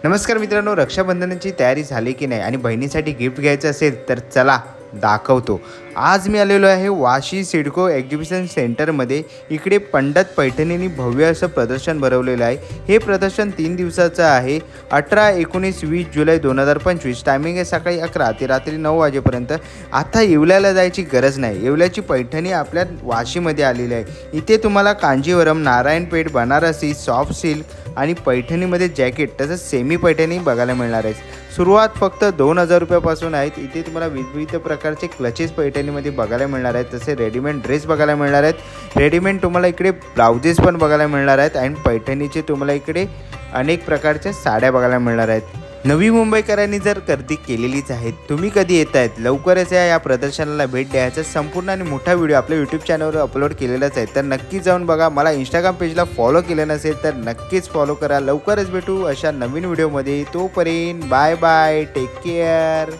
नमस्कार मित्रांनो, रक्षाबंधनाची तयारी झाली की नाही आणि बहिणीसाठी गिफ्ट घ्यायचं असेल तर चला दाखवतो. आज मी आलेलो आहे वाशी सिडको एक्झिबिशन सेंटरमध्ये. इकडे पंडित पैठणींनी भव्य असं प्रदर्शन भरवलेलं आहे. हे प्रदर्शन 3 दिवसाचं आहे. 18, 19, 20 जुलै 2025. टायमिंग आहे सकाळी 11 ते रात्री 9 वाजेपर्यंत. आता येवल्याला जायची गरज नाही. येवल्याची पैठणी आपल्या वाशीमध्ये आलेली आहे. इथे तुम्हाला कांजीवरम, नारायणपेठ, बनारसी, सॉफ्ट सिल्क आणि पैठणीमध्ये जॅकेट तसंच सेमी पैठणी बघायला मिळणार आहे. सुरुवात फक्त 2,000 रुपयापासून आहेत. इथे तुम्हाला विविध प्रकारचे क्लचेस पैठणीमध्ये बघायला मिळणार आहेत. तसे रेडीमेड ड्रेस बघायला मिळणार आहेत. रेडीमेड तुम्हाला इकडे ब्लाउजेस पण बघायला मिळणार आहेत आणि पैठणीचे तुम्हाला इकडे अनेक प्रकारच्या साड्या बघायला मिळणार आहेत. नवी मुंबईकरांनी जर गर्दी केलेलीच आहे. तुम्ही कधी येत आहेत लवकरच या प्रदर्शनाला भेट द्यायचा. संपूर्ण आणि मोठा व्हिडिओ आपल्या यूट्यूब चॅनलवर अपलोड केलेलाच आहे, तर नक्की जाऊन बघा. मला इंस्टाग्राम पेजला फॉलो केलं नसेल तर नक्कीच फॉलो करा. लवकरच भेटू अशा नवीन व्हिडिओमध्ये. तोपर्यंत बाय बाय, टेक केअर.